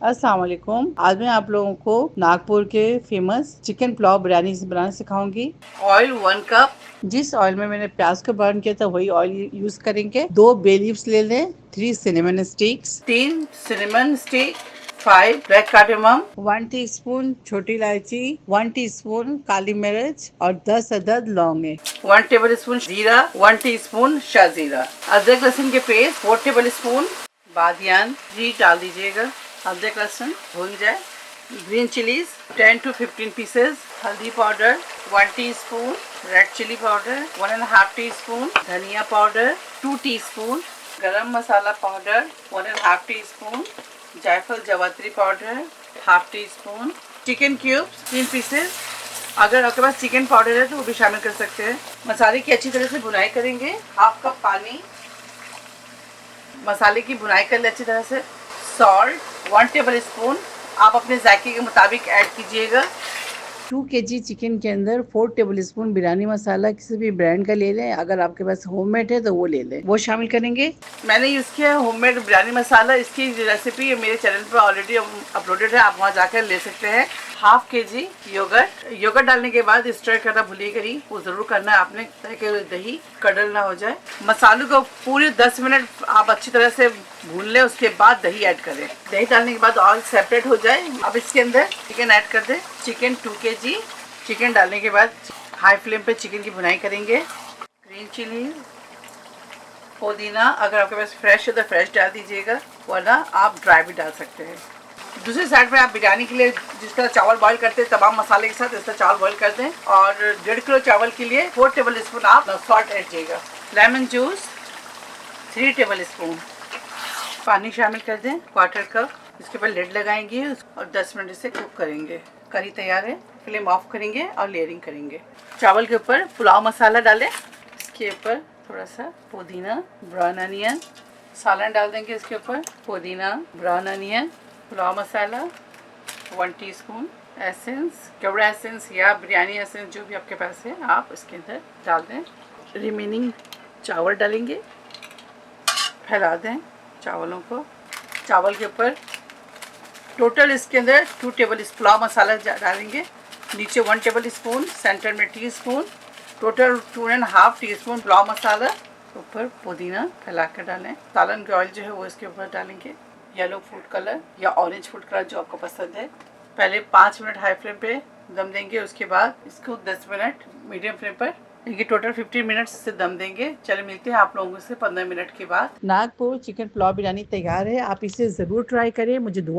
अस्सलाम वालेकुम। आज मैं आप लोगों को नागपुर के फेमस चिकन पुलाव बिरयानी बनाना सिखाऊंगी। Oil 1 cup. जिस ऑयल में मैंने प्याज को बर्न किया था वही ऑयल यूज करेंगे। 2 बे लीव्स ले लें, 3 cinnamon sticks, 3 cinnamon stick, 5 black cardamom, 1 teaspoon छोटी इलायची, 1 टीस्पून काली मिर्च और 10 अदद लौंग है। 1 टेबल स्पून जीरा, 1 टीस्पून शाजीरा। अदरक लहसुन के पेस्ट 4 टेबल स्पून, बादियान घी डाल दीजिएगा। अदरक लहसुन भून जाए। ग्रीन चिलीज 10 to 15 पीसेस, हल्दी powder 1 teaspoon, red chilli powder 1.5 teaspoon, धनिया powder 2 teaspoon, garam masala powder 1.5 teaspoon, जायफल जावित्री powder 1/2 teaspoon, chicken cubes 3 pieces. अगर आपके पास चिकन पाउडर है तो वो भी शामिल कर सकते हैं। मसाले की अच्छी तरह से भुनाई करेंगे। 1/2 कप पानी, मसाले की भुनाई कर ले अच्छी तरह से। सॉल्ट 1 टेबल स्पून, आप अपने जायके के मुताबिक ऐड कीजिएगा। 2 kg चिकन के अंदर 4 टेबल स्पून बिरयानी मसाला किसी भी ब्रांड का ले लें। अगर आपके पास होममेड है तो वो ले लें, वो शामिल करेंगे। मैंने यूज़ किया है होममेड बिरयानी मसाला। इसकी रेसिपी मेरे चैनल पर ऑलरेडी अपलोडेड है, आप वहाँ जाकर ले सकते हैं। 1/2 kg योगर्ट डालने के बाद स्टर करना भूलिएगा नहीं, वो ज़रूर करना है आपने, ताकि दही कडल ना हो जाए। मसालों को पूरे 10 मिनट आप अच्छी तरह से भून लें, उसके बाद दही ऐड करें। दही डालने के बाद ऑयल सेपरेट हो जाए। अब इसके अंदर चिकन ऐड कर दें। Chicken 2 kg। चिकन डालने के बाद हाई फ्लेम पे चिकन की भुनाई करेंगे। ग्रीन चिली, पुदीना अगर आपके पास फ्रेश है तो फ्रेश डाल दीजिएगा, वरना आप ड्राई भी डाल सकते हैं। दूसरी साइड पे आप बिरयानी के लिए जिस तरह चावल बॉईल करते हैं तमाम मसाले के साथ, इस तरह चावल बॉईल कर दें। और 1.5 किलो चावल के लिए 4 टेबल स्पून आप सॉल्ट ऐड कीजिएगा। लेमन जूस 3 टेबल स्पून, पानी शामिल कर दें 1/4 कप। इसके ऊपर लिड लगाएंगे और 10 मिनट इसे कुक करेंगे। करी तैयार है। फ्लेम ऑफ करेंगे और लेयरिंग करेंगे। चावल के ऊपर पुलाव मसाला डालें। इसके ऊपर थोड़ा सा पुदीना, ब्राउन अनियन, सालन डाल देंगे। इसके ऊपर पुदीना, ब्राउन अनियन, पुलाव मसाला 1 टीस्पून, एसेंस, केवड़ा एसेंस या बिरयानी एसेंस जो भी आपके पास है आप इसके अंदर डाल दें। रिमेनिंग चावल डालेंगे, फैला दें चावलों को। चावल के ऊपर टोटल इसके अंदर 2 टेबल पुलाव मसाला डालेंगे। नीचे 1 टेबल स्पून, सेंटर में टीस्पून, टोटल 2.5 टीस्पून पुलाव मसाला। ऊपर पुदीना फैला कर डालें। सालन के ऑयल जो है वो इसके ऊपर डालेंगे। येलो फूड कलर या ऑरेंज फूड कलर जो आपको पसंद है। पहले 5 मिनट हाई फ्लेम पे दम देंगे, उसके बाद इसको 10 मिनट मीडियम फ्लेम पर, इनके टोटल 15 मिनट्स से दम देंगे। चले मिलते हैं आप लोगों से 15 मिनट के बाद। नागपुर चिकन पुलाव बिरयानी तैयार है, आप इसे ज़रूर ट्राई करें। मुझे दुआ